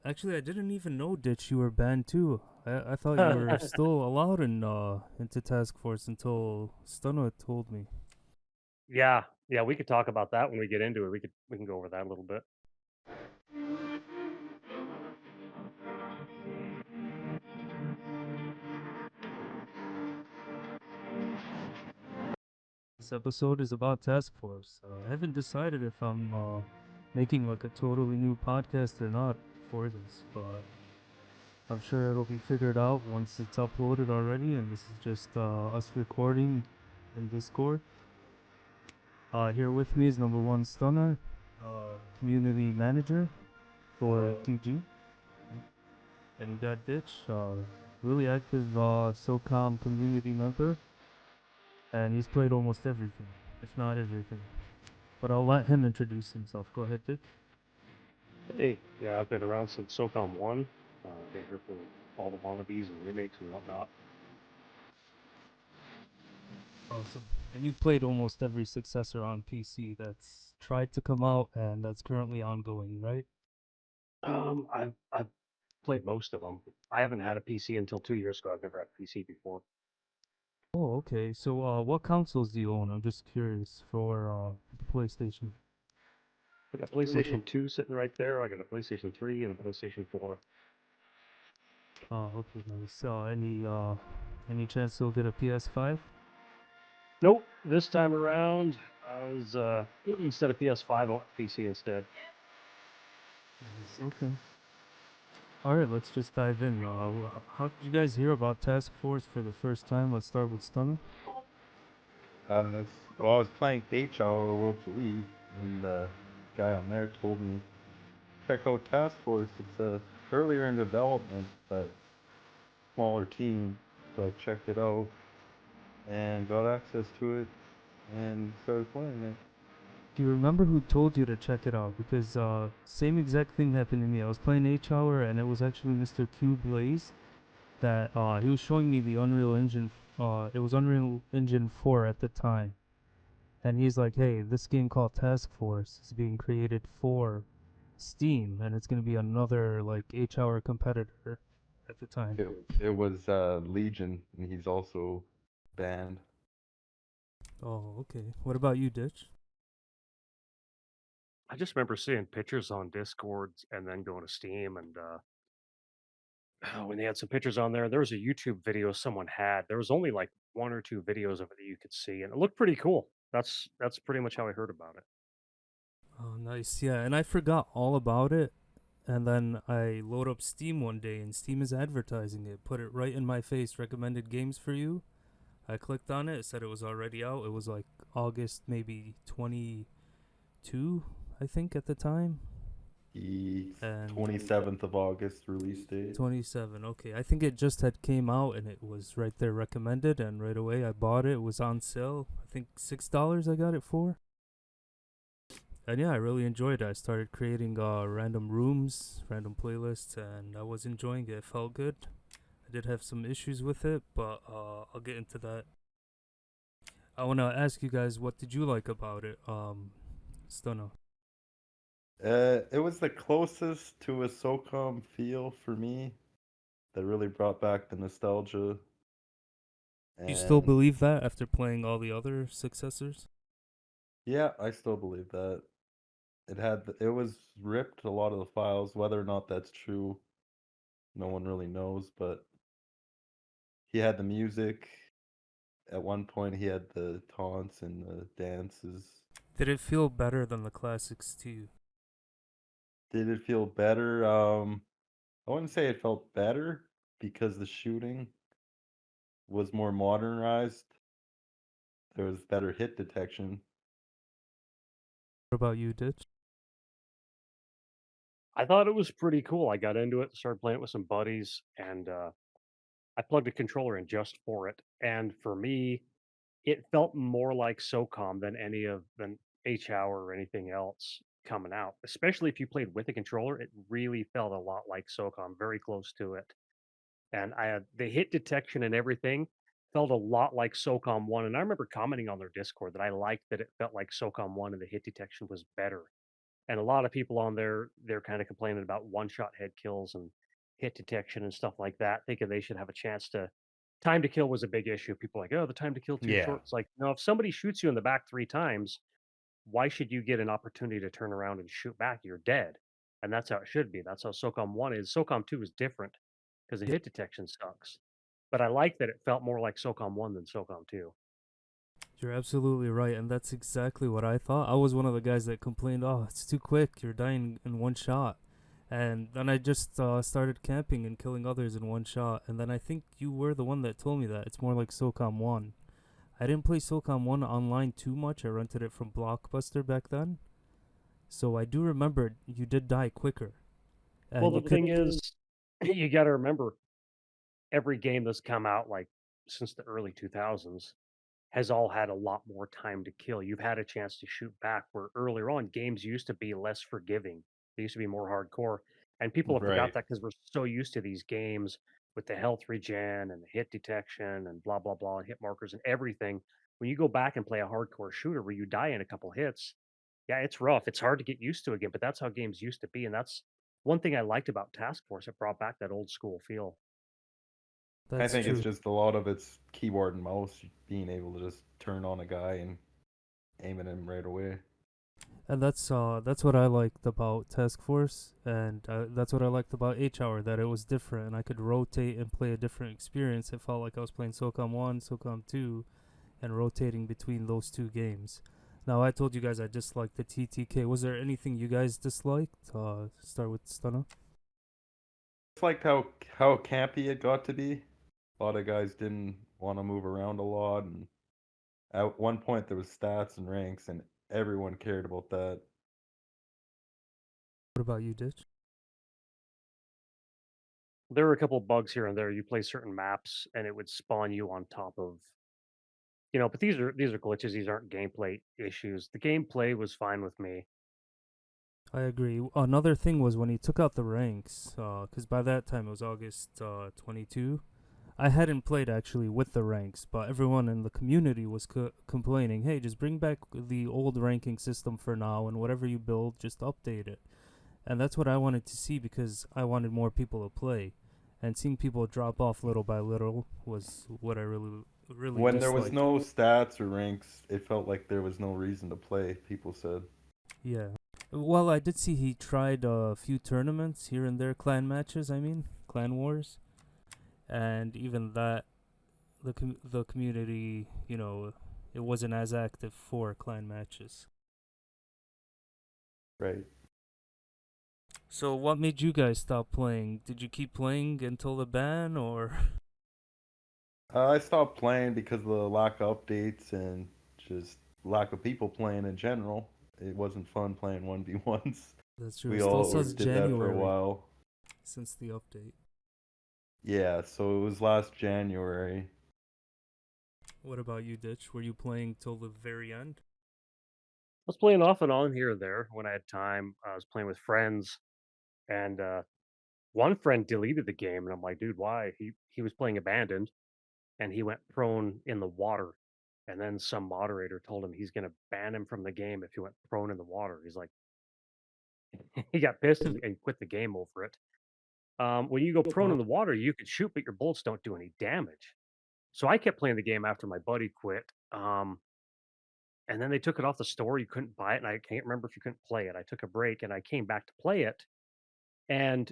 Actually, I didn't even know that you were banned too. I thought you were still allowed in into task force until Stunna told me. Yeah, yeah, we could talk about that when we get into it. We can go over that a little bit. This episode is about task force. I haven't decided if I'm making like a totally new podcast or not for this, but I'm sure it'll be figured out once it's uploaded already. And this is just us recording in Discord. Here with me is number one Stunner, community manager for TG. And you got Ditch, really active SOCOM community member, and he's played almost everything, if not everything. But I'll let him introduce himself. Go ahead, Ditch. Hey, yeah, I've been around since SOCOM 1. Been here for all the wannabes and remakes and whatnot. Awesome. And you've played almost every successor on PC that's tried to come out and that's currently ongoing, right? I've played most of them. I haven't had a PC until 2 years ago. I've never had a PC before. Oh, okay. So, what consoles do you own? I'm just curious for PlayStation. I got PlayStation 2 sitting right there. I got a PlayStation 3 and a PlayStation 4. Okay, nice. Any chance you'll get a PS5? Nope, this time around, I was instead of PS5, I went PC instead. Nice. Okay. All right, let's just dive in. How did you guys hear about Task Force for the first time? Let's start with Stunner. Well, I was playing HR World League, and the guy on there told me, check out Task Force. It's earlier in development, but smaller team. So I checked it out and got access to it and started playing it. Do you remember who told you to check it out? Because same exact thing happened to me. I was playing H-Hour and it was actually Mr. Q Blaze that he was showing me the Unreal Engine. It was Unreal Engine 4 at the time. And he's like, hey, this game called Task Force is being created for Steam and it's going to be another like H-Hour competitor at the time. It was Legion, and he's also banned. Oh, okay. What about you, Ditch? I just remember seeing pictures on Discords and then going to Steam and when they had some pictures on there, there was a YouTube video someone had. There was only like one or two videos of it that you could see, and it looked pretty cool. That's pretty much how I heard about it. Oh, nice. Yeah, and I forgot all about it. And then I load up Steam one day, and Steam is advertising it. Put it right in my face. Recommended games for you. I clicked on it. It said it was already out. It was like August, maybe 22, I think, at the time. The And 27th of August release date. 27. Okay, I think it just had came out, and it was right there recommended. And right away, I bought it. It was on sale. I think $6 I got it for. And yeah, I really enjoyed it. I started creating random rooms, random playlists, and I was enjoying it. It felt good. I did have some issues with it, but I'll get into that. I want to ask you guys, what did you like about it? Stunner. It was the closest to a SOCOM feel for me that really brought back the nostalgia. Do you still And believe that after playing all the other successors? yeah, I still believe that. It was ripped a lot of the files, whether or not that's true, no one really knows, but he had the music. At one point he had the taunts and the dances. Did it feel better than the classics to you? Did it feel better? I wouldn't say it felt better because the shooting was more modernized. There was better hit detection. What about you, Ditch? I thought it was pretty cool. I got into it, started playing it with some buddies, and I plugged a controller in just for it. And for me, it felt more like SOCOM than H Hour or anything else coming out. Especially if you played with a controller, it really felt a lot like SOCOM, very close to it. And I had the hit detection and everything felt a lot like SOCOM 1. And I remember commenting on their Discord that I liked that it felt like SOCOM 1 and the hit detection was better. And a lot of people on there, they're kind of complaining about one-shot head kills and hit detection and stuff like that, thinking they should have a chance to. Time to kill was a big issue. People are like, oh, the time to kill too Yeah. short. It's like, no, if somebody shoots you in the back 3 times, why should you get an opportunity to turn around and shoot back? You're dead. And that's how it should be. That's how SOCOM 1 is. SOCOM 2 is different because the Yeah, hit detection sucks. But I like that it felt more like SOCOM 1 than SOCOM 2. you're absolutely right, and that's exactly what I thought. I was one of the guys that complained, "Oh, it's too quick. You're dying in one shot." And then I just started camping and killing others in one shot. And then I think you were the one that told me that it's more like SOCOM 1. I didn't play SOCOM 1 online too much. I rented it from Blockbuster back then. So I do remember you did die quicker. Well, And the you could. thing is, you got to remember every game that's come out like since the early 2000s has all had a lot more time to kill. You've had a chance to shoot back where earlier on games used to be less forgiving. They used to be more hardcore. And people have forgot Right. that because we're so used to these games with the health regen and the hit detection and blah blah blah and hit markers and everything. When you go back and play a hardcore shooter where you die in a couple hits, yeah, it's rough. It's hard to get used to again, but that's how games used to be. And that's one thing I liked about Task Force. It brought back that old school feel. I That's think it's true. just a lot of it's keyboard and mouse, being able to just turn on a guy and aim at him right away. And that's what I liked about Task Force, and that's what I liked about H-Hour, that it was different, and I could rotate and play a different experience. It felt like I was playing SOCOM 1, SOCOM 2, and rotating between those two games. Now, I told you guys I disliked the TTK. Was there anything you guys disliked? Start with Stunna. It's like how campy it got to be. A lot of guys didn't want to move around a lot, and at one point there was stats and ranks, and everyone cared about that. What about you, Ditch? There were a couple bugs here and there. You play certain maps and it would spawn you on top of, but these are glitches. These aren't gameplay issues. The gameplay was fine with me. I agree. Another thing was when he took out the ranks, because by that time it was August 22. I hadn't played actually with the ranks, but everyone in the community was complaining, hey, just bring back the old ranking system for now, and whatever you build, just update it. And that's what I wanted to see because I wanted more people to play. And seeing people drop off little by little was what I really When there was disliked. no stats or ranks, it felt like there was no reason to play, people said. Yeah. Well, I did see he tried a few tournaments here and there, clan matches, I mean, clan wars. And even that, the community, it wasn't as active for clan matches. Right. So what made you guys stop playing? Did you keep playing until the ban, or? I stopped playing because of the lack of updates and just lack of people playing in general. It wasn't fun playing 1v1s. That's true. It We still all says did that for a January while. since the update. Yeah, so it was last January. What about you, Ditch? Were you playing till the very end? I was playing off and on here and there when I had time. I was playing with friends, and one friend deleted the game, and I'm like, dude, why? He was playing abandoned, and he went prone in the water. And then some moderator told him he's going to ban him from the game if he went prone in the water. He's like, he got pissed and quit the game over it. When you go prone in the water, you could shoot, but your bullets don't do any damage. So I kept playing the game after my buddy quit. And then they took it off the store. You couldn't buy it, and I can't remember if you couldn't play it. I took a break and I came back to play it, and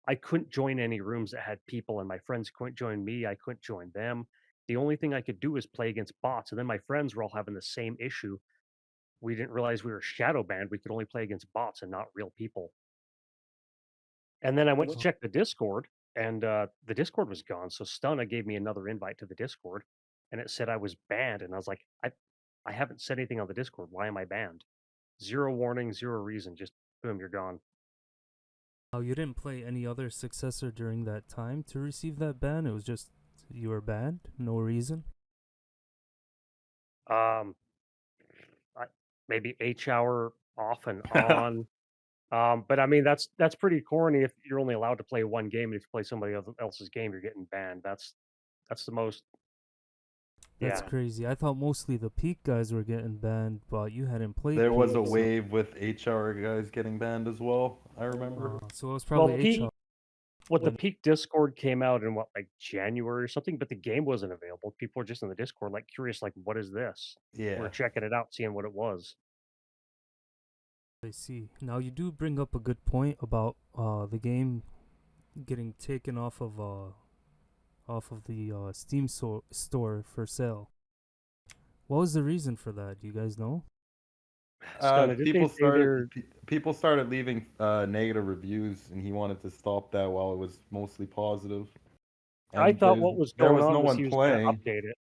I couldn't join any rooms that had people, and my friends couldn't join me. I couldn't join them. The only thing I could do was play against bots, and then my friends were all having the same issue. We didn't realize we were shadow banned. We could only play against bots and not real people. And then I went to check the Discord, and the Discord was gone. So Stunna gave me another invite to the Discord, and it said I was banned. And I was like, I haven't said anything on the Discord. Why am I banned? Zero warning, zero reason. Just boom, you're gone. Oh, you didn't play any other successor during that time to receive that ban? It was just you were banned? No reason? Um, I, maybe H-hour off and on. But I mean, that's pretty corny if you're only allowed to play one game, and if you play somebody else's game, you're getting banned. That's the most. That's Yeah. crazy. I thought mostly the peak guys were getting banned, but you hadn't played There was peak, a so wave with HR guys getting banned as well, I remember. so it was Well, probably peak HR. what the When peak Discord came out in what, like January or something, but the game wasn't available. People were just in the Discord, like curious, like, what is this? We're Yeah. checking it out, seeing what it was. I see. Now you do bring up a good point about the game getting taken off of the Steam store for sale. What was the reason for that? Do you guys know? Stunna, did they say they're People started leaving negative reviews, and he wanted to stop that while it was mostly positive. I And thought what was there going was no on was one he was gonna playing. update it.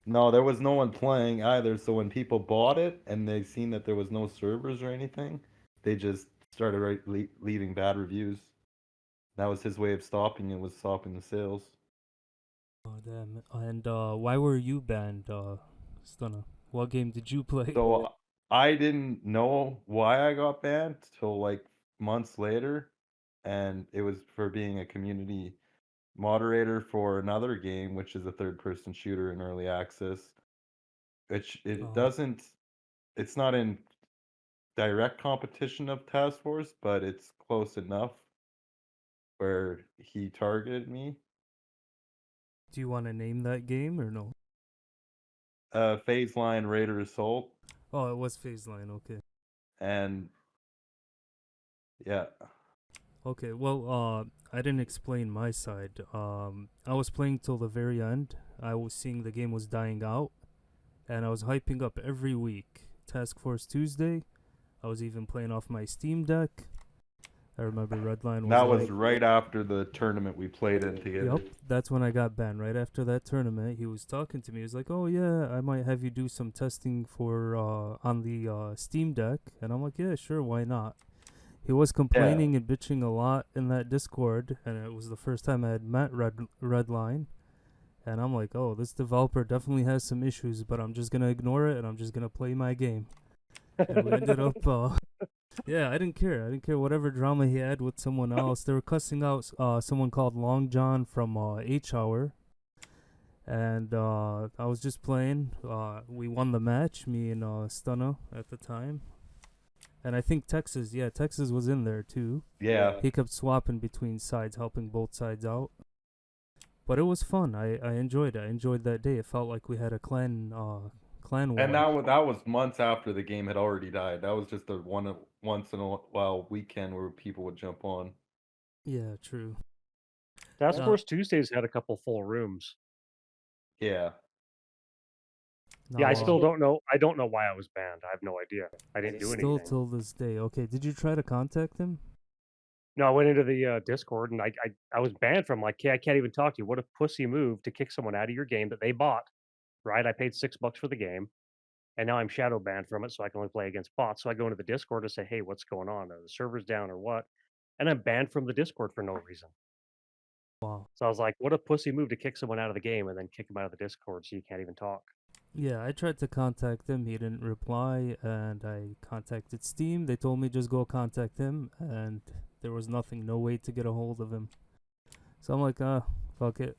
No, there was no one playing either. So when people bought it and they seen that there was no servers or anything, they just started leaving bad reviews. That was his way of stopping it, was stopping the sales. Oh damn! And why were you banned, Stunna? What game did you play? So I didn't know why I got banned till like months later, and it was for being a community moderator for another game, which is a third-person shooter in early access. Which it Oh, doesn't, it's not in direct competition of Task Force, but it's close enough where he targeted me. do you want to name that game or no? Phase Line Raider Assault, Oh, it was Phase Line. Okay. and yeah, Okay. Well, I didn't explain my side. I was playing till the very end. I was seeing the game was dying out, and I was hyping up every week. Task Force Tuesday. I was even playing off my Steam Deck. I remember Redline was that was like, right after the tournament we played in together. "Yep, that's when I got banned." Right after that tournament, he was talking to me. He was like, "Oh yeah, I might have you do some testing for on the Steam Deck," and I'm like, "Yeah, sure, why not?" He was Yeah, complaining and bitching a lot in that Discord, and it was the first time I had met Redline. And I'm like, "Oh, this developer definitely has some issues, but I'm just gonna ignore it and I'm just gonna play my game." And we ended up yeah, I didn't care. I didn't care whatever drama he had with someone else. They were cussing out someone called Long John from H Hour, and I was just playing. We won the match, me and Stunna at the time, and I think Texas. Yeah, Texas was in there too. yeah. He kept swapping between sides, helping both sides out. But it was fun. I enjoyed it. I enjoyed that day. It felt like we had a clan And war. that was months after the game had already died. That was just a once in a while weekend where people would jump on. Yeah, true. Task Now, Force Tuesdays had a couple full rooms. Yeah. Yeah, now, I still don't know. I don't know why I was banned. I have no idea. I didn't do still anything. till this day. Okay, did you try to contact him? No, I went into the Discord and I was banned from like, hey, I can't even talk to you. What a pussy move to kick someone out of your game that they bought, right? I paid $6 for the game, and now I'm shadow banned from it, so I can only play against bots. So I go into the Discord to say, hey, what's going on? Are the servers down or what? And I'm banned from the Discord for no reason. Wow. So I was like, what a pussy move to kick someone out of the game and then kick them out of the Discord so you can't even talk. Yeah, I tried to contact him. He didn't reply, and I contacted Steam. They told me just go contact him, and there was nothing, no way to get a hold of him. So I'm like, fuck it.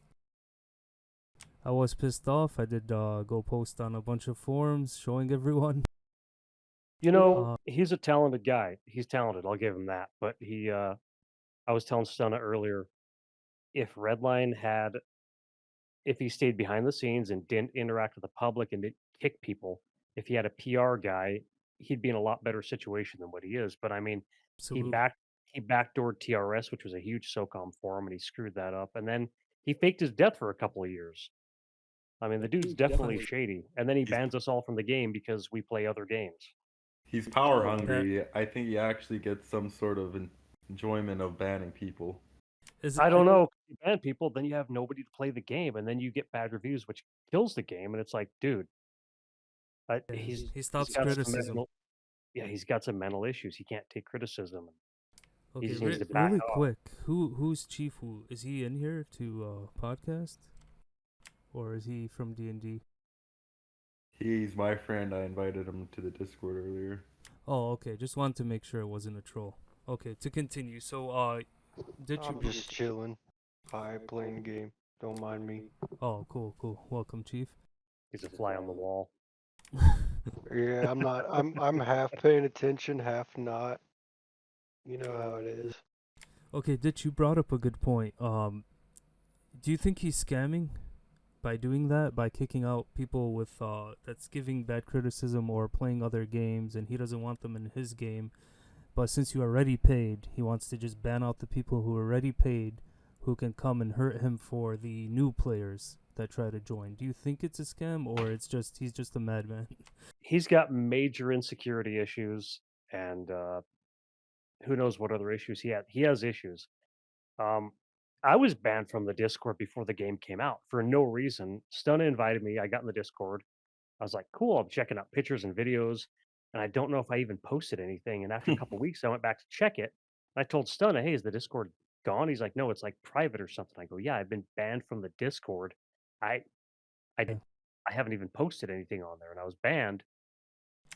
I was pissed off. I did go post on a bunch of forums showing everyone. You know, Uh, he's a talented guy. He's talented. I'll give him that. But I was telling Stunna earlier, if Redline had, if he stayed behind the scenes and didn't interact with the public and didn't kick people, if he had a PR guy, he'd be in a lot better situation than what he is. But I mean, he absolutely. back he backdoored TRS, which was a huge SOCOM forum, and he screwed that up. And then he faked his death for a couple of years. I mean, the dude's definitely shady. And then he He's bans us all from the game because we play other games. he's power That hungry. I think he actually gets some sort of enjoyment of banning people. is I it. don't know. You ban people, then you have nobody to play the game, and then you get bad reviews, which kills the game. And it's like, dude, Yeah, he's he he's stops got some criticism. he's got some mental issues. He can't take criticism. He Okay, just needs to back really off. quick. Who's Chief? Who is he in here to podcast, or is he from D&D? He's my friend. I invited him to the Discord earlier. Oh, okay. Just wanted to make sure it wasn't a troll. Okay, to continue. So, did I'm you? just chilling. Hi, playing game. Don't mind me. Oh, cool. Welcome, Chief. He's a fly on the wall. Yeah, I'm not. I'm half paying attention, half not. You know how it is. Okay, Ditch, you brought up a good point. Do you think he's scamming by doing that, by kicking out people with that's giving bad criticism or playing other games, and he doesn't want them in his game? But since you already paid, he wants to just ban out the people who already paid, who can come and hurt him for the new players that try to join. Do you think it's a scam, or it's just he's just a madman? He's got major insecurity issues, and who knows what other issues he had. He has issues. Um, I was banned from the Discord before the game came out for no reason. Stunna invited me. I got in the Discord. I was like, cool. I'm checking out pictures and videos, and I don't know if I even posted anything. And after a couple weeks, I went back to check it. I told Stunna, "Hey, is the Discord gone?" He's like, "No, it's like private or something." I go, "Yeah, I've been banned from the Discord. I I Yeah, I haven't even posted anything on there, and I was banned."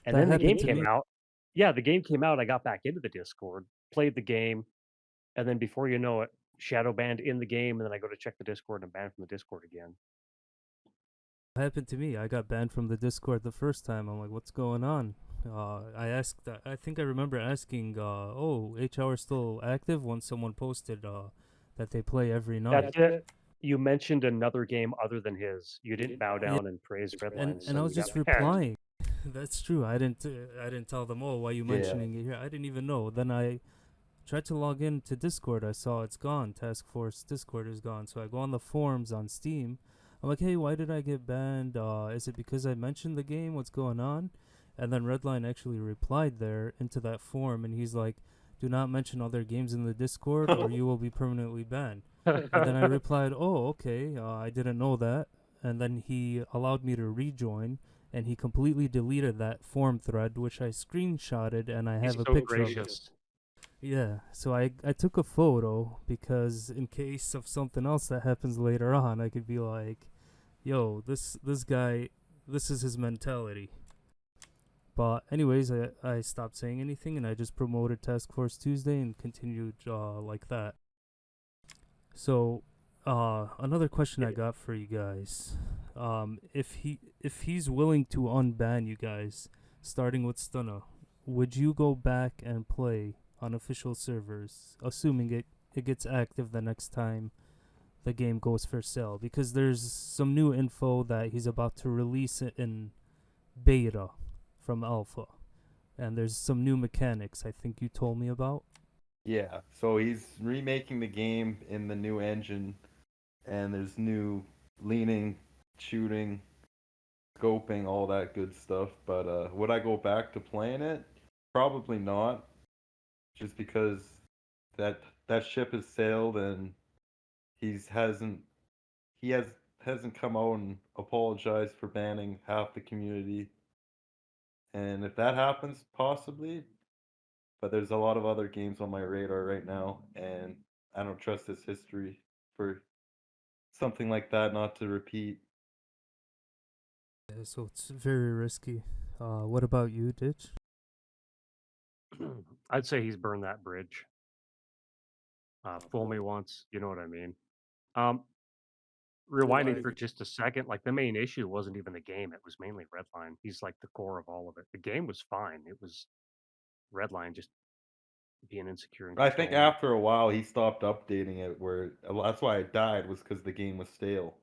And that then the happened game to came me. out. Yeah, the game came out. I got back into the Discord, played the game, and then before you know it, shadow banned in the game. And then I go to check the Discord and banned from the Discord again. Happened to me. I got banned from the Discord the first time. I'm like, what's going on? I asked. I think I remember asking, "Oh, HR is still active?" When someone posted that they play every night. That's it. You mentioned another game other than his. You didn't bow Yeah, down and praise Redline, and so I you was got just banned. replying. That's true. I didn't tell them. Oh, why are you Yeah. mentioning it here? I didn't even know. Then I tried to log in to Discord. I saw it's gone. Task Force Discord is gone. So I go on the forums on Steam. I'm like, hey, why did I get banned? Is it because I mentioned the game? What's going on? And then Redline actually replied there into that forum, and he's like, do not mention other games in the Discord, or you will be permanently banned. And then I replied, oh, okay, I didn't know that. And then he allowed me to rejoin, and he completely deleted that forum thread, which I screenshotted, and I He's have a so picture of it. gracious. Yeah, so I took a photo because in case of something else that happens later on, I could be like, "Yo, this guy, this is his mentality." But anyways, I stopped saying anything and I just promoted Task Force Tuesday and continued like that. So, another question I got for you guys, if he's willing to unban you guys, starting with Stunna, would you go back and play on official servers, assuming it gets active the next time the game goes for sale? Because there's some new info that he's about to release it in beta from alpha, and there's some new mechanics I think you told me about. Yeah, so he's remaking the game in the new engine, and there's new leaning, shooting, scoping, all that good stuff. But would I go back to playing it? Probably not, just because that ship has sailed, and he's hasn't he hasn't come out and apologized for banning half the community. And if that happens, possibly. But there's a lot of other games on my radar right now, and I don't trust his history for something like that not to repeat. Yeah, so it's very risky. What about you, Ditch? I'd say he's burned that bridge. Fool me once, you know what I mean. Um, Rewinding for just a second, like the main issue wasn't even the game; it was mainly Redline. He's like the core of all of it. The game was fine; it was Redline just being insecure and I think controlling it. after a while he stopped updating it, where that's why it died, was because the game was stale.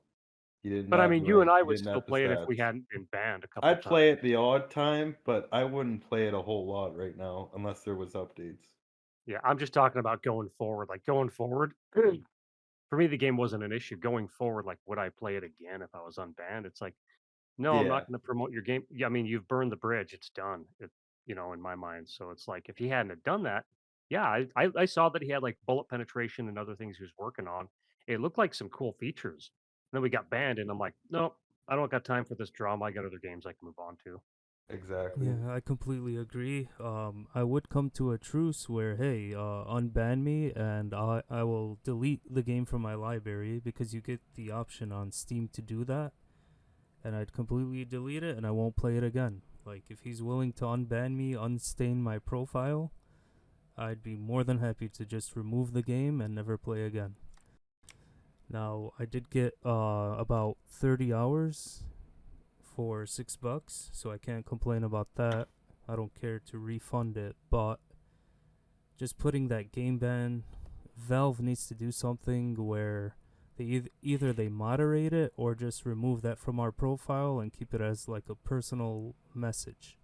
He didn't But I have mean, you the and I he would didn't still have the play it if we stats. hadn't been banned a couple I'd play it times. the odd time, but I wouldn't play it a whole lot right now unless there was updates. Yeah, I'm just talking about going forward. Like going forward, for me, the game wasn't an issue. Going forward, like would I play it again if I was unbanned? It's like, no, I'm Yeah, not going to promote your game. Yeah, I mean, you've burned the bridge. It's done. In my mind. So it's like if he hadn't have done that, yeah, I saw that he had like bullet penetration and other things he was working on. It looked like some cool features. And then we got banned, and I'm like, no, I don't got time for this drama. I got other games I can move on to. exactly. Yeah, I completely agree. I would come to a truce where, hey, unban me and I will delete the game from my library because you get the option on Steam to do that. And I'd completely delete it and I won't play it again. Like, if he's willing to unban me, unstain my profile, I'd be more than happy to just remove the game and never play again. Now I did get about 30 hours for $6, so I can't complain about that. I don't care to refund it, but just putting that game ban, Valve needs to do something where either they moderate it or just remove that from our profile and keep it as like a personal message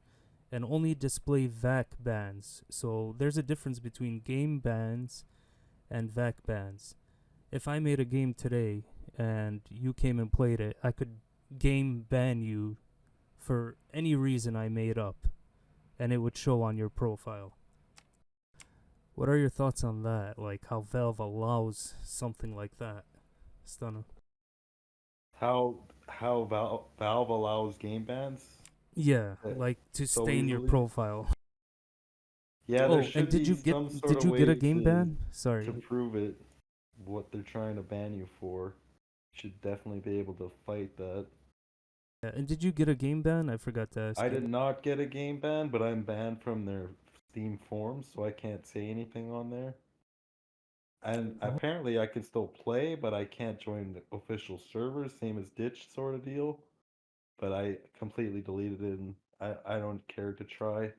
and only display VAC bans. So there's a difference between game bans and VAC bans. If I made a game today and you came and played it, I could game ban you for any reason I made up, and it would show on your profile. What are your thoughts on that? Like how Valve allows something like that? Stunner. How Valve allows game bans Yeah, uh, like to so stain your easily? profile. Yeah, there Oh, and should be some sort did of you get a way game ban? to Sorry. prove it, what they're trying to ban you for. Should definitely be able to fight that. Yeah, and did you get a game ban? I forgot to ask I you. did not get a game ban, but I'm banned from their Steam forums, so I can't say anything on there. And Oh, apparently I can still play, but I can't join the official servers, same as Ditch sort of deal. But I completely deleted it and I don't care to try.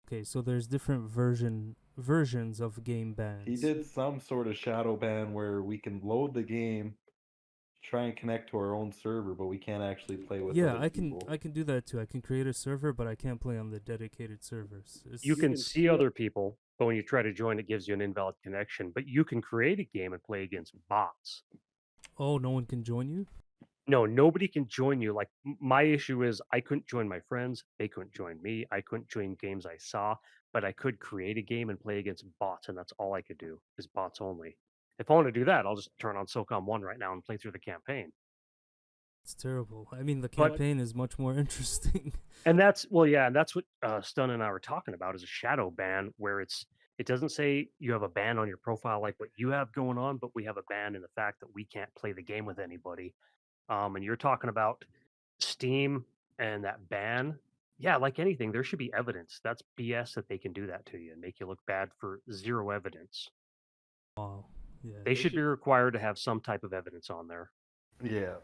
okay, so there's different versions of game He bans. did some sort of shadow ban where we can load the game, try and connect to our own server, but we can't actually play with Yeah, other people. I can do that too. I can create a server, but I can't play on the dedicated servers. You It's can see other people, but when you try to join, it gives you an invalid connection. But you can create a game and play against bots. oh, no one can join you? No, nobody can join you. Like my issue is I couldn't join my friends. They couldn't join me. I couldn't join games I saw, but I could create a game and play against bots, and that's all I could do is bots only. If I want to do that, I'll just turn on SOCOM 1 right now and play through the campaign. It's terrible. I mean, the But campaign is much more interesting. and that's well, yeah, and that's what Stun and I were talking about is a shadow ban where it doesn't say you have a ban on your profile like what you have going on, but we have a ban in the fact that we can't play the game with anybody. And you're talking about Steam and that ban. Yeah, like anything, there should be evidence. That's BS that they can do that to you and make you look bad for zero evidence. Wow. Yeah. They should be required to have some type of evidence on there. Yeah.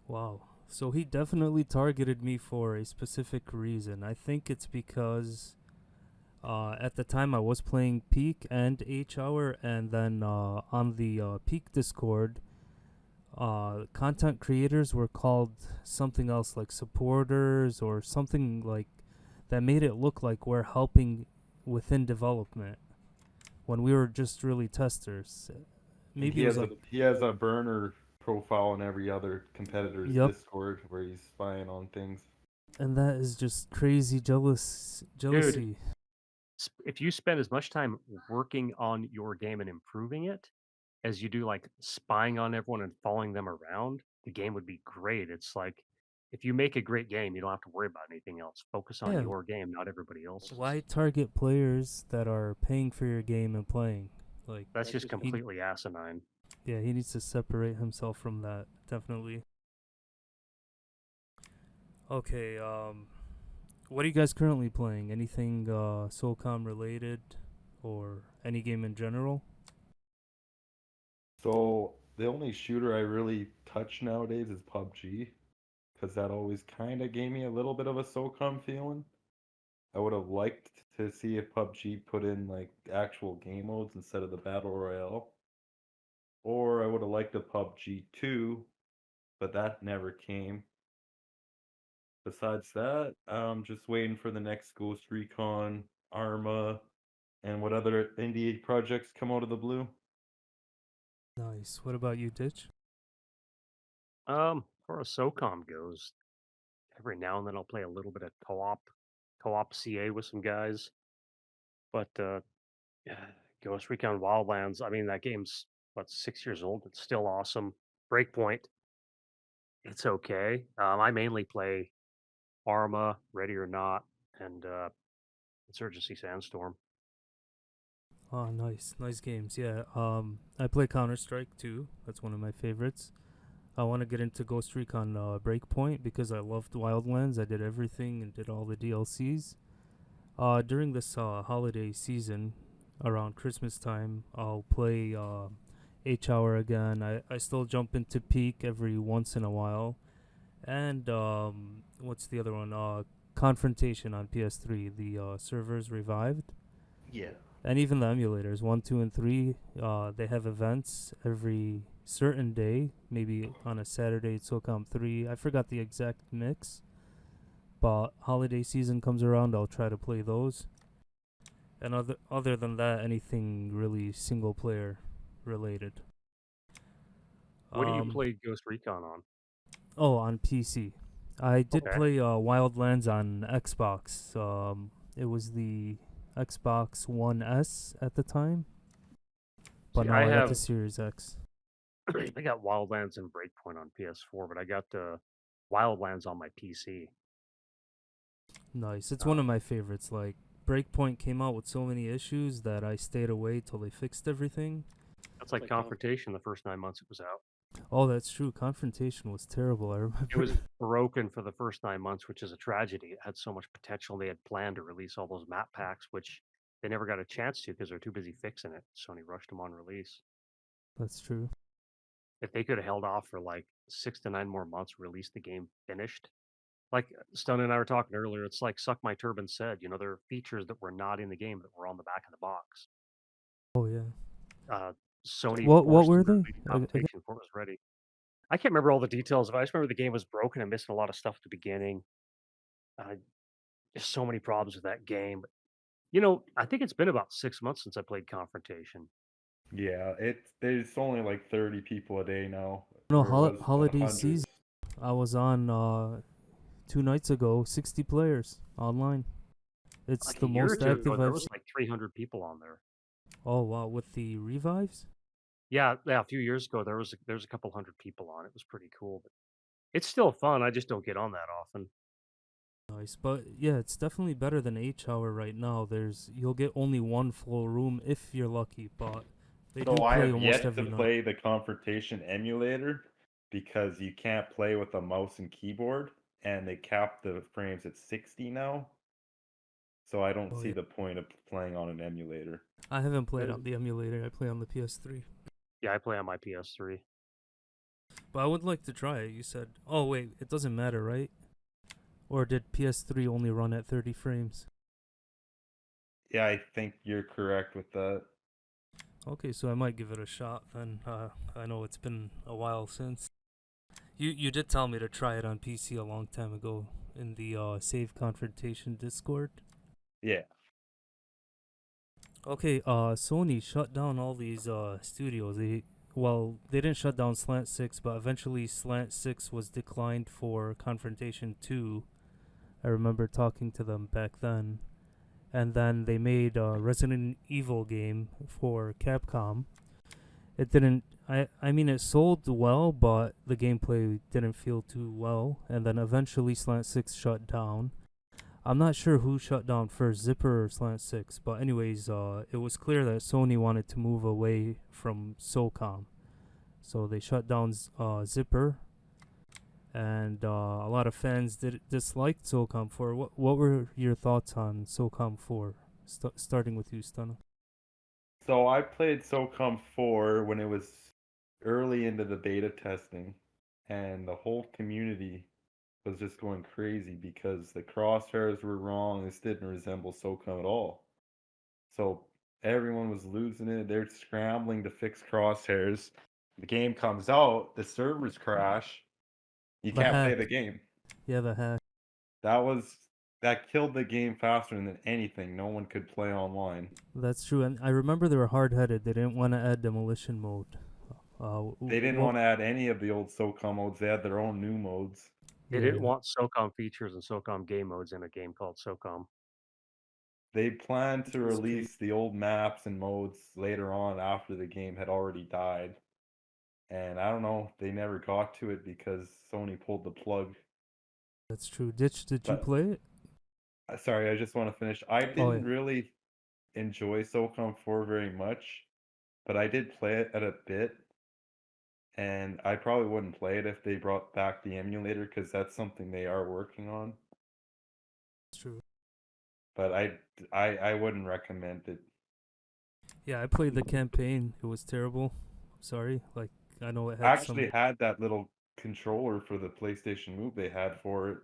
Wow. So he definitely targeted me for a specific reason. I think it's because at the time I was playing Peak and H Hour, and then on the Peak Discord, content creators were called something else like supporters or something like that made it look like we're helping within development when we were just really testers. And Maybe it was like, he has a burner profile on every other competitor's yup, Discord where he's spying on things. and that is just crazy jealousy. If you spend as much time working on your game and improving it as you do like spying on everyone and following them around, the game would be great. It's like if you make a great game, you don't have to worry about anything else. Focus on Yeah, your game, not everybody else's. why target players that are paying for your game and playing? Like, That's just he, completely asinine. yeah, he needs to separate himself from that, definitely. Okay, what are you guys currently playing? Anything Solcom related or any game in general? So the only shooter I really touch nowadays is PUBG, because that always kind of gave me a little bit of a SOCOM feeling. I would have liked to see if PUBG put in like actual game modes instead of the Battle Royale. Or I would have liked a PUBG 2, but that never came. Besides that, I'm just waiting for the next Ghost Recon, Arma, and what other indie projects come out of the blue. Nice. What about you, Ditch? Far as SOCOM goes, every now and then I'll play a little bit of co-op CA with some guys. But yeah, Ghost Recon Wildlands, I mean that game's what 6 years old. It's still awesome. Breakpoint, it's okay. I mainly play Arma, Ready or Not, and Insurgency Sandstorm. Oh, nice. Nice games. Yeah. I play Counter-Strike too. That's one of my favorites. I want to get into Ghost Recon Breakpoint because I loved Wildlands. I did everything and did all the DLCs. During this holiday season, around Christmas time, I'll play H-Hour again. I still jump into Peak every once in a while. And what's the other one? Confrontation on PS3. The servers revived. Yeah. And even the emulators, 1, 2, and 3, they have events every certain day, maybe on a Saturday, Socom 3. I forgot the exact mix, but holiday season comes around, I'll try to play those. And other than that, anything really single player related. What do you play Ghost Recon on? Oh, on PC. I did Okay. play Wildlands on Xbox. It was the Xbox One S at the time, but See, now I I got the have Series X. I got Wildlands and Breakpoint on PS4, but I got Wildlands on my PC. Nice. It's one Uh, of my favorites. Like, Breakpoint came out with so many issues that I stayed away till they fixed everything. that's like Confrontation the first 9 months it was out. Oh, that's true. Confrontation was terrible. I It remember. was broken for the first 9 months, which is a tragedy. It had so much potential. They had planned to release all those map packs, which they never got a chance to because they're too busy fixing it. Sony rushed them on release. That's true. If they could have held off for like 6 to 9 more months, released the game finished. Like Stun and I were talking earlier, it's like Suck My Turban said, there are features that were not in the game that were on the back of the box. Oh yeah. Uh, Sony What forced them were to they? release Confrontation before it was ready. I can't remember all the details, but I just remember the game was broken and missing a lot of stuff at the beginning. Uh, Just so many problems with that game. But, I think it's been about 6 months since I played Confrontation. Yeah, there's only like 30 people a day now, No, where it was in the holiday hundreds. season. I was on 2 nights ago. 60 players online. It's Like the a year or most two ago, active there I've was seen. like 300 people on there. Oh wow, with the revives. Yeah, a few years ago there was a couple hundred people on. It was pretty cool, but it's still fun. I just don't get on that often. Nice, but yeah, it's definitely better than H-Hour right now. You'll get only one full room if you're lucky, but they do So I play have almost yet to every night. play the Confrontation emulator because you can't play with a mouse and keyboard, and they cap the frames at 60 now. So I don't Oh see yeah, the point of playing on an emulator. I haven't played Uh, on the emulator. I play on the PS3. Yeah, I play on my PS3. But I would like to try it. You said, oh wait, it doesn't matter, right? Or did PS3 only run at 30 frames? Yeah, I think you're correct with that. Okay, so I might give it a shot then. I know it's been a while since. You did tell me to try it on PC a long time ago in the Save Confrontation Discord. Yeah. Okay, Sony shut down all these studios. They didn't shut down Slant 6, but eventually Slant 6 was declined for Confrontation 2. I remember talking to them back then. And then they made a Resident Evil game for Capcom. It didn't. I mean, it sold well, but the gameplay didn't feel too well. And then eventually Slant 6 shut down. I'm not sure who shut down first, Zipper or Slant 6. But anyways, it was clear that Sony wanted to move away from Socom. So they shut down Zipper. And a lot of fans disliked Socom 4. What were your thoughts on Socom 4? Starting with you, Stunna. So I played SOCOM 4 when it was early into the beta testing, and the whole community was just going crazy because the crosshairs were wrong. This didn't resemble SOCOM at all. So everyone was losing it. They're scrambling to fix crosshairs. The game comes out, the servers crash. You The can't play hack. the game. Yeah, the hack. That killed the game faster than anything. No one could play online. That's true. And I remember they were hard headed. They didn't want to add demolition mode. They didn't What? want to add any of the old SOCOM modes. They had their own new modes. They Yeah, didn't yeah. want SOCOM features and SOCOM game modes in a game called SOCOM. They planned to That's crazy. release the old maps and modes later on after the game had already died. And I don't know, they never got to it because Sony pulled the plug. That's true. Ditch, did you But play it? sorry, I just want to finish. I Oh, yeah. didn't really enjoy SOCOM 4 very much, but I did play it at a bit. And I probably wouldn't play it if they brought back the emulator because that's something they are working on. That's true. But I wouldn't recommend it. Yeah, I played the campaign. It was terrible. Sorry, like I know it I had actually some. had that little controller for the PlayStation Move they had for it.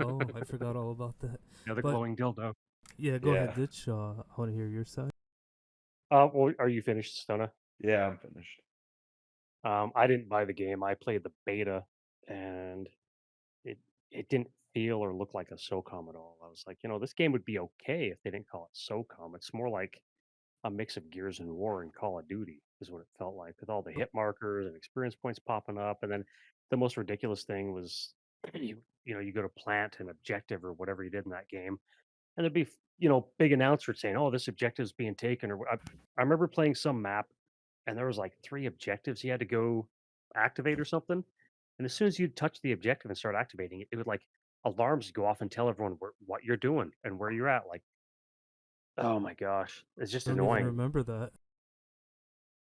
Oh, I forgot all about that. Yeah, the But glowing dildo. yeah, go Yeah. ahead, Ditch. I want to hear your side. Well, are you finished, Stona? Yeah, I'm finished. I didn't buy the game. I played the beta, and it it didn't feel or look like a SOCOM at all. I was like, this game would be okay if they didn't call it SOCOM. It's more like a mix of Gears and War and Call of Duty is what it felt like, with all the hit markers and experience points popping up. And then the most ridiculous thing was you go to plant an objective or whatever you did in that game, and there'd be big announcers saying, "Oh, this objective is being taken." Or I remember playing some map, and there was like three objectives you had to go activate or something. And as soon as you touch the objective and start activating it, it would like alarms go off and tell everyone what you're doing and where you're at. Like, oh my gosh, it's just I don't even annoying. remember that.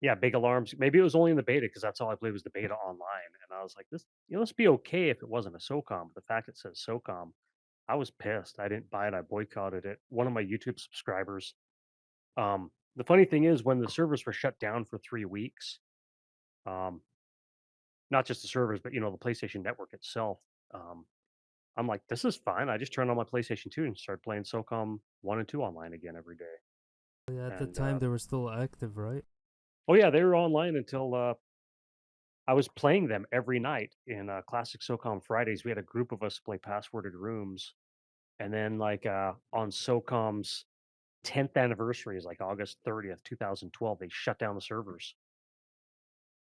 Yeah, big alarms. Maybe it was only in the beta because that's all I played was the beta online. And I was like, this be okay if it wasn't a SOCOM. But the fact it says SOCOM, I was pissed. I didn't buy it. I boycotted it. One of my YouTube subscribers. The funny thing is, when the servers were shut down for 3 weeks, um, not just the servers, but the PlayStation Network itself. Um, I'm like, this is fine. I just turned on my PlayStation 2 and started playing SOCOM 1 and 2 online again every day. Yeah, at the And time they were still active, right? oh yeah, they were online until I was playing them every night in classic SOCOM Fridays. We had a group of us play passworded rooms, and then like on SOCOM's 10th anniversary is like August 30th, 2012. They shut down the servers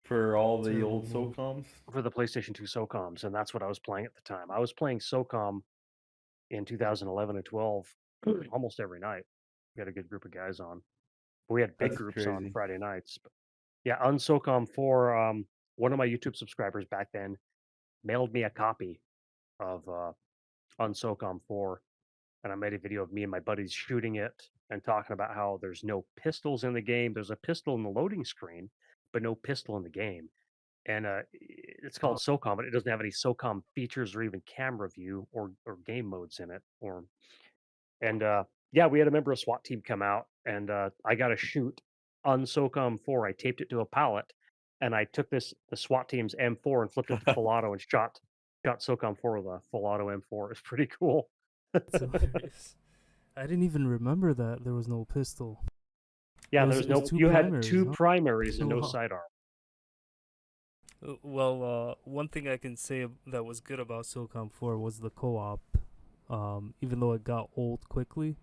For all the Terrible old move. SOCOMs? for the PlayStation 2 SOCOMs, and that's what I was playing at the time. I was playing SOCOM in 2011 and 12 almost every night. We had a good group of guys on. We had big That's groups on crazy. Friday nights. But yeah, on SOCOM 4, one of my YouTube subscribers back then mailed me a copy of on SOCOM 4, and I made a video of me and my buddies shooting it and talking about how there's no pistols in the game. There's a pistol in the loading screen, but no pistol in the game. And it's called SOCOM, but it doesn't have any SOCOM features or even camera view or game modes in it. And yeah, we had a member of SWAT team come out, and I got a shoot on SOCOM 4. I taped it to a pallet, and I took the SWAT team's M4 and flipped it to full auto and shot SOCOM 4 with a full auto M4. It's pretty cool. It's hilarious. I didn't even remember that there was no pistol. Yeah, It was two you had primaries, two huh? primaries and no Wow. sidearm. Well, one thing I can say that was good about SOCOM 4 was the co-op. Even though it got old quickly,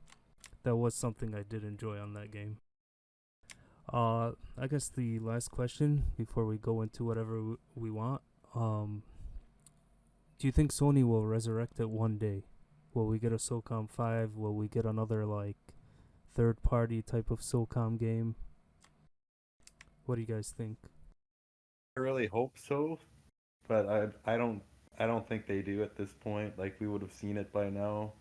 that was something I did enjoy on that game. I guess the last question before we go into whatever we want. Do you think Sony will resurrect it one day? Will we get a SOCOM 5? Will we get another like third party type of SOCOM game? What do you guys think? I really hope so, but I don't think they do at this point. Like we would have seen it by now.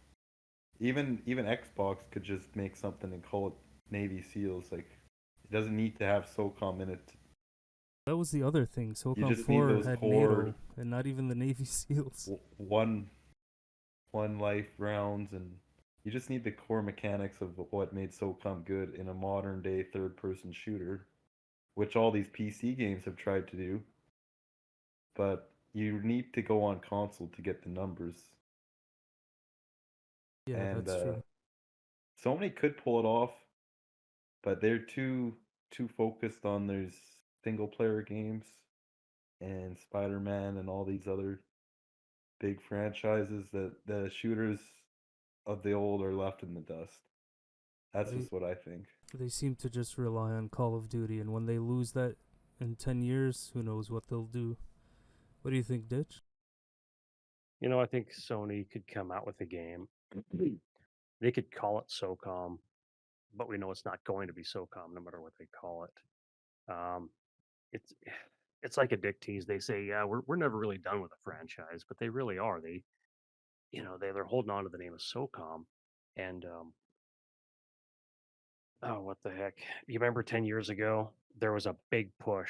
Even Xbox could just make something and call it Navy SEALs. Like it doesn't need to have SOCOM in it. That was the other thing. You SOCOM just need 4 those had core NATO and not even the Navy SEAls. one life rounds, and you just need the core mechanics of what made SOCOM good in a modern day third person shooter, which all these PC games have tried to do. But you need to go on console to get the numbers. Yeah, And that's true. Sony could pull it off, but they're too focused on their single player games and Spider-Man and all these other big franchises that the shooters of the old are left in the dust. That's They just what I think. they seem to just rely on Call of Duty, and when they lose that in 10 years, who knows what they'll do. What do you think, Ditch? I think Sony could come out with a game. They could call it SOCOM, but we know it's not going to be SOCOM no matter what they call it. It's it's like a dick tease. They say, yeah, we're never really done with a franchise, but they really are. They're holding on to the name of SOCOM, and oh, what the heck? You remember 10 years ago there was a big push.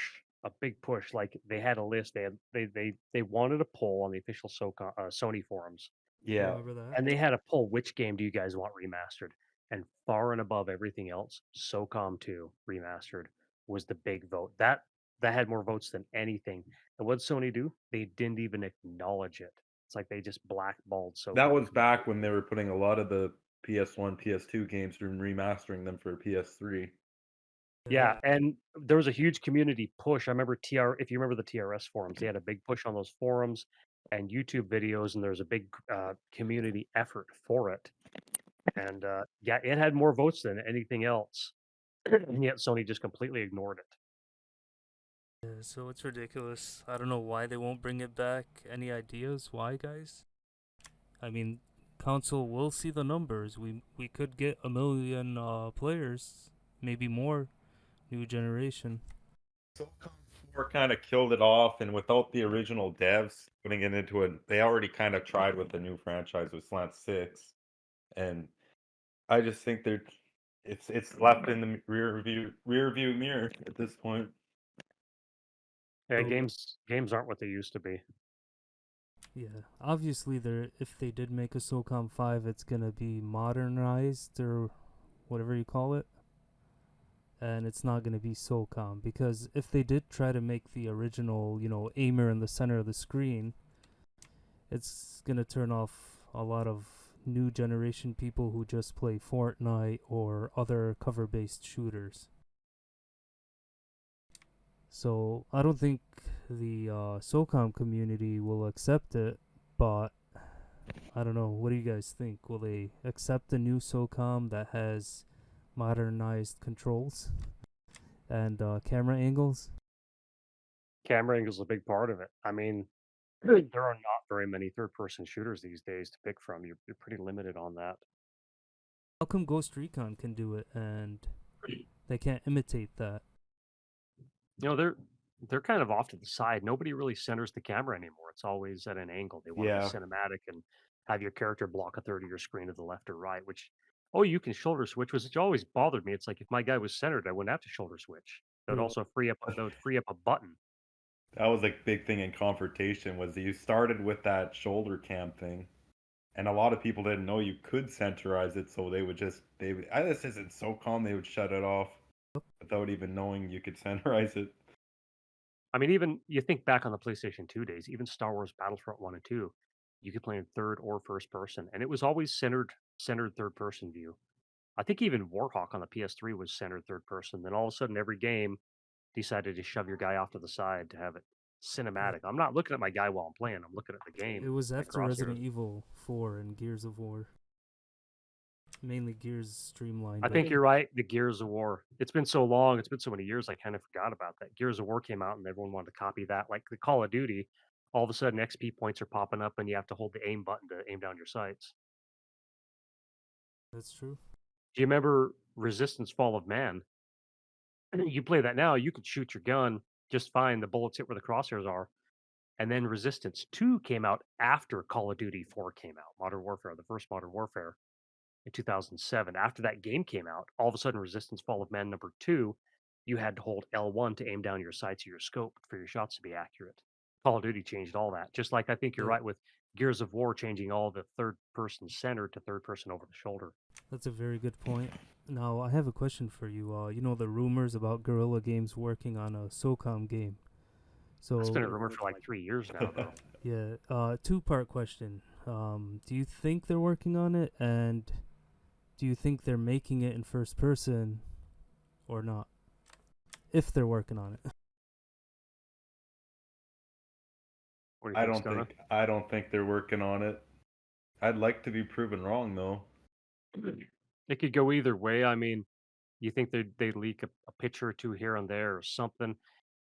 Like they had a list. They wanted a poll on the official SOCOM Sony forums, I Yeah, remember that. and they had a poll: which game do you guys want remastered? And far and above everything else, SOCOM 2 remastered was the big vote. that had more votes than anything. And what did Sony do? They didn't even acknowledge it. It's like they just blackballed That SOCOM was back completely. when they were putting a lot of the PS1, PS2 games and remastering them for PS3. Yeah, and there was a huge community push. I remember if you remember the TRS forums, they had a big push on those forums and YouTube videos, and there was a big community effort for it. And yeah, it had more votes than anything else, and yet Sony just completely ignored it. Yeah, so it's ridiculous. I don't know why they won't bring it back. Any ideas why, guys? I mean, console will see the numbers. We could get 1 million players, maybe more, new generation. SOCOM 4 kind of killed it off, and without the original devs putting it into it, they already kind of tried with the new franchise with Slant 6, and I just think it's left in the rear view mirror at this point. Yeah, So, games aren't what they used to be. yeah, obviously, if they did make a SOCOM 5, it's gonna be modernized or whatever you call it, and it's not gonna be SOCOM, because if they did try to make the original, aimer in the center of the screen, it's gonna turn off a lot of new generation people who just play Fortnite or other cover-based shooters. So I don't think the SOCOM community will accept it, but I don't know. What do you guys think? Will they accept a new SOCOM that has modernized controls and camera angles? Camera angle is a big part of it. I mean, there are not very many third-person shooters these days to pick from. You're pretty limited on that. How come Ghost Recon can do it and they can't imitate that? They're kind of off to the side. Nobody really centers the camera anymore. It's always at an angle. They want to be Yeah, cinematic and have your character block a third of your screen to the left or right, which oh, you can shoulder switch, which always bothered me. It's like if my guy was centered, I wouldn't have to shoulder switch. True. That would free up a button. that was a big thing in confrontation was you started with that shoulder cam thing, and a lot of people didn't know you could centerize it, so this isn't SOCOM, they would shut it off without even knowing you could centerize it. I mean, even you think back on the PlayStation 2 days, even Star Wars Battlefront 1 and 2, you could play in third or first person, and it was always centered third person view. I think even Warhawk on the PS3 was centered third person. Then all of a sudden, every game decided to shove your guy off to the side to have it Yeah. cinematic. I'm not looking at my guy while I'm playing. I'm looking at the It game, was my after crosshairs. Resident Evil 4 and Gears of War. Mainly Gears streamlined I it. think you're right. The Gears of War. It's been so long. It's been so many years. I kind of forgot about that. Gears of War came out, and everyone wanted to copy that. Like the Call of Duty, all of a sudden XP points are popping up, and you have to hold the aim button to aim down your sights. That's true. Do you remember Resistance: Fall of Man? You play that now, you could shoot your gun just fine. The bullets hit where the crosshairs are. And then Resistance 2 came out after Call of Duty 4 came out, Modern Warfare, the first Modern Warfare in 2007. After that game came out, all of a sudden, Resistance Fall of Man number 2, you had to hold L1 to aim down your sights or your scope for your shots to be accurate. Call of Duty changed all that. Just like I think you're Yeah, right with Gears of War changing all the third person center to third person over the shoulder. that's a very good point. Now, I have a question for you. You know the rumors about Guerrilla Games working on a SOCOM game. That's been a So, rumor for like 3 years now, though. yeah, two-part question. Do you think they're working on it, and do you think they're making it in first person or not? If they're working on it. What do you think, Stona? I don't think they're working on it. I'd like to be proven wrong though. It could go either way. I mean, you think they leak a picture or two here and there or something,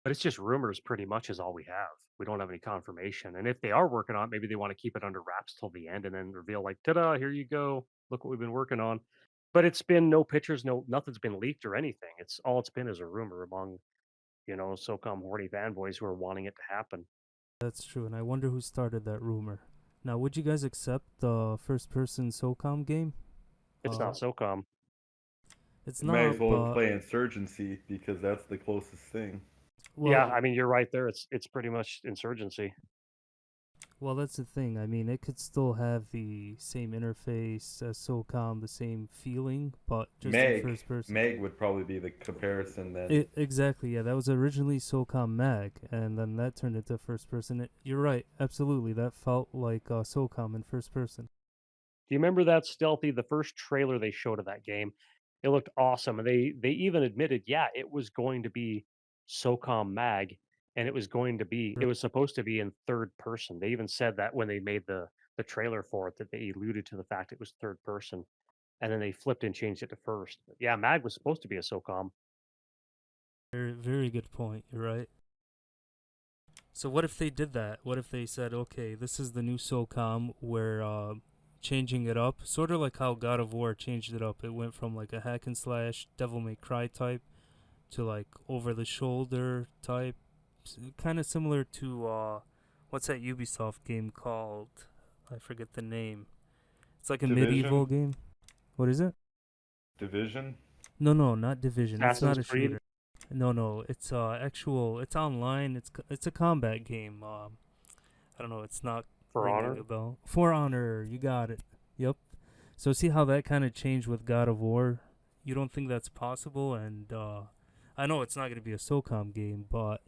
but it's just rumors pretty much is all we have. We don't have any confirmation. And if they are working on it, maybe they want to keep it under wraps till the end and then reveal like, ta-da, here you go. Look what we've been working on. But it's been no pictures, nothing's been leaked or anything. It's been is a rumor among, SOCOM horny fanboys who are wanting it to happen. That's true, and I wonder who started that rumor. Now, would you guys accept the first-person SOCOM game? It's not SOCOM. It's You may as not, well but play Insurgency because that's the closest thing. Yeah, well, I mean you're right there. It's pretty much insurgency. Well, that's the thing. I mean, it could still have the same interface as SOCOM, the same feeling, but just in first person. Meg would probably be the comparison then. Exactly, yeah. That was originally SOCOM Mag, and then that turned into first person. You're right, absolutely. That felt like SOCOM in first person. Do you remember that Stealthy? The first trailer they showed of that game, it looked awesome, and they even admitted, yeah, it was going to be SOCOM Mag, and it was supposed to be in third person. They even said that when they made the trailer for it, that they alluded to the fact it was third person, and then they flipped and changed it to first. But yeah, Mag was supposed to be a SOCOM. Very, very good point. You're right. So what if they did that? What if they said, okay, this is the new SOCOM, we're changing it up, sort of like how God of War changed it up. It went from like a hack and slash, Devil May Cry type, to like over the shoulder type, kind of similar to what's that Ubisoft game called? I forget the name. It's like a medieval game. What is it? Division? No, not Division. It's not Assassin's a Creed? shooter. No, it's actual. It's online. It's a combat game. I don't know. It's not For ringing Honor? a bell. For Honor, you got it. Yep. So see how that kind of changed with God of War. You don't think that's possible? And I know it's not going to be a SOCOM game, but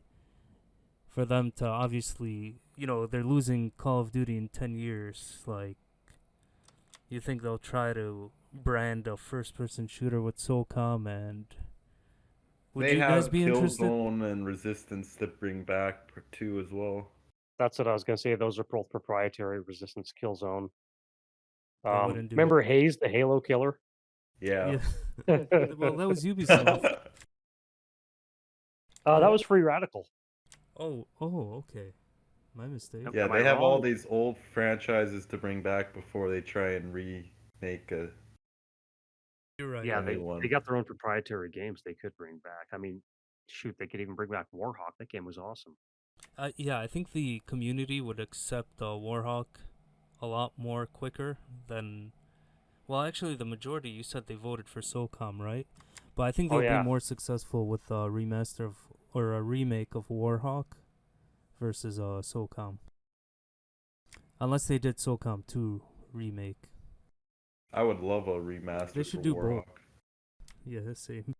for them to obviously, they're losing Call of Duty in 10 years. Like, you think they'll try to brand a first-person shooter with SOCOM, and would They you guys have be interested? Killzone and Resistance to bring back too as well. That's what I was gonna say. Those are both proprietary. Resistance, Killzone. They wouldn't do it. Remember Hayes, the Halo killer? Yeah. Yeah. Well, that was Ubisoft. That was Free Radical. Oh, okay. My mistake. Yeah, Am they I have all wrong? these old franchises to bring back before they try and remake a You're right. Yeah, new they one. got their own proprietary games they could bring back. I mean, shoot, they could even bring back Warhawk. That game was awesome. Yeah, I think the community would accept Warhawk a lot more quicker than. Well, actually, the majority, you said they voted for SOCOM, right? But I think Oh they'll be yeah, more successful with a remaster of, or a remake of Warhawk versus SOCOM. Unless they did SOCOM 2 remake. I would love a remaster They for should do both. Warhawk. Yeah, same.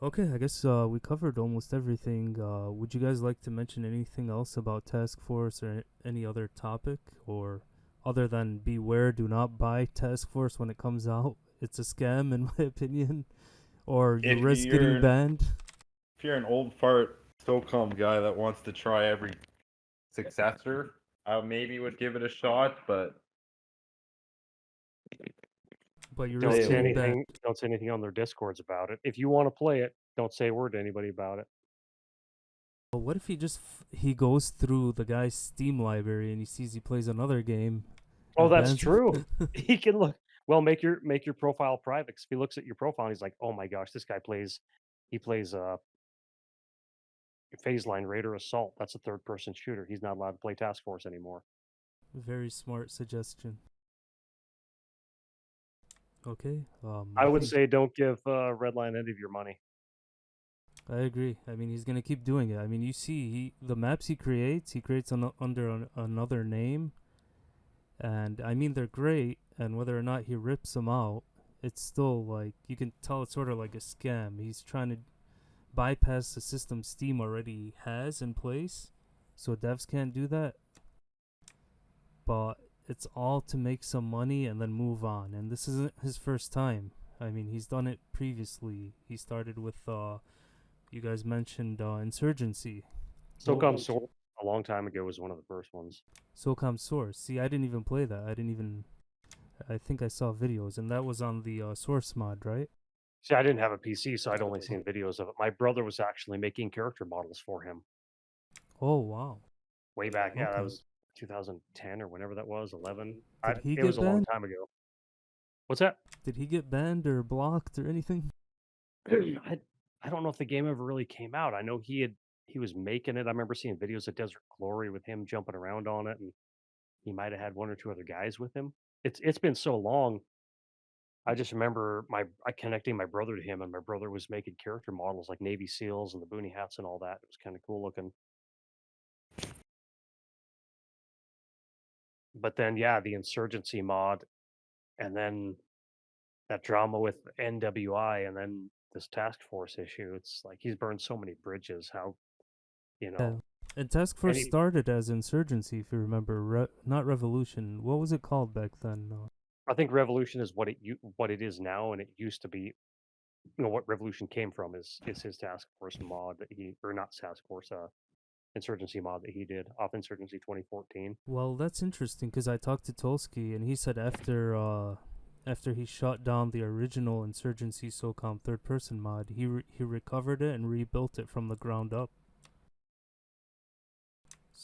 Okay, I guess we covered almost everything. Would you guys like to mention anything else about Task Force or any other topic? Or other than beware, do not buy Task Force when it comes out. It's a scam, in my opinion. Or you If risk getting you're banned. if you're an old fart SOCOM guy that wants to try every successor, I maybe would give it a shot, but But you don't risk stay say getting away. banned. anything. Don't say anything on their discords about it. If you want to play it, don't say a word to anybody about it. But what if he just he goes through the guy's Steam library and he sees he plays another game? Oh, And that's bans true. He can look. Well, make your profile private. 'Cause if he looks at your profile, and he's like, "Oh my gosh, this guy plays. He plays Phase Line Raider Assault. That's a third-person shooter. He's not allowed to play Task Force anymore." Very smart suggestion. Okay. I I would think say don't give Redline any of your money. I agree. I mean, he's gonna keep doing it. I mean, you see, the maps he creates under another name, and I mean they're great. And whether or not he rips them out, it's still like you can tell it's sort of like a scam. He's trying to bypass the system Steam already has in place, so devs can't do that. But it's all to make some money and then move on. And this isn't his first time. I mean, he's done it previously. He started with you guys mentioned Insurgency. SOCOM Sword a long time ago was one of the first ones. SOCOM Source. See, I didn't even play that. I think I saw videos, and that was on the Source mod, right? See, I didn't have a PC, so I'd only seen videos of it. My brother was actually making character models for him Oh, wow. way back. Yeah, that Okay. was 2010 or whenever that was, 11. Did he It get was a long banned? time ago. What's that? Did he get banned or blocked or anything? I don't know if the game ever really came out. I know he was making it. I remember seeing videos of Desert Glory with him jumping around on it, and he might have had one or two other guys with him. It's been so long. I just remember I connecting my brother to him, and my brother was making character models like Navy SEALs and the boonie hats and all that. It was kind of cool looking. But then, yeah, the insurgency mod, and then that drama with NWI, and then this task force issue. It's like he's burned so many bridges. How, you Yeah. know, And Task and Force started as Insurgency, if you remember, not Revolution. What was it called back then? I think Revolution is what it is now, and it used to be. What Revolution came from is his task force mod that he, or not task force, insurgency mod that he did off Insurgency 2014. Well, that's interesting because I talked to Tolsky and he said after he shot down the original Insurgency SOCOM third person mod, he recovered it and rebuilt it from the ground up.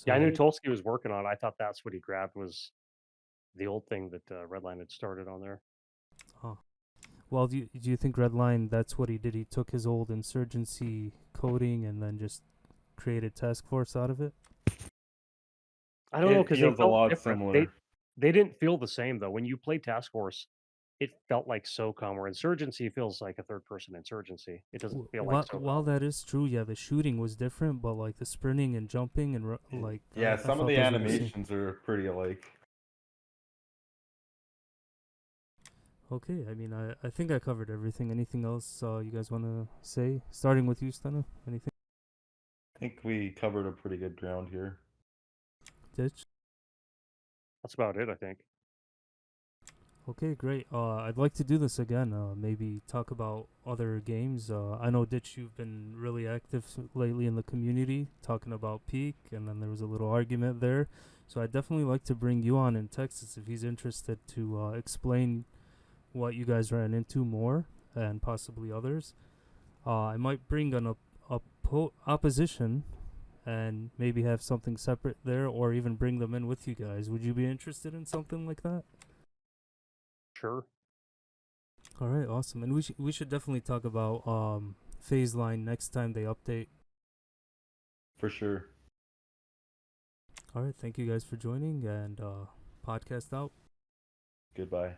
Yeah, I knew So Tolsky was working on it. I thought that's what he grabbed was the old thing that Redline had started on there. huh. Well, do you think Redline, that's what he did? He took his old Insurgency coding and then just created Task Force out of it? I don't know It because they feels a felt lot different. similar. They didn't feel the same though. When you play Task Force, it felt like SOCOM, or Insurgency feels like a third person Insurgency. It doesn't feel like While SOCOM. that is true, yeah, the shooting was different, but like the sprinting and jumping and like Yeah, I some of thought the those were the same. animations are pretty alike. Okay, I mean, I think I covered everything. Anything else you guys want to say? Starting with you, Stana. Anything? I think we covered a pretty good ground here. Ditch? That's about it, I think. Okay, great. I'd like to do this again. Maybe talk about other games. I know Ditch, you've been really active lately in the community, talking about Peak, and then there was a little argument there. So I'd definitely like to bring you on in Texas if he's interested to explain what you guys ran into more and possibly others. I might bring an opposition and maybe have something separate there, or even bring them in with you guys. Would you be interested in something like that? Sure. All right, awesome. And we should definitely talk about phase line next time they update. For sure. All right, thank you guys for joining, and podcast out. Goodbye.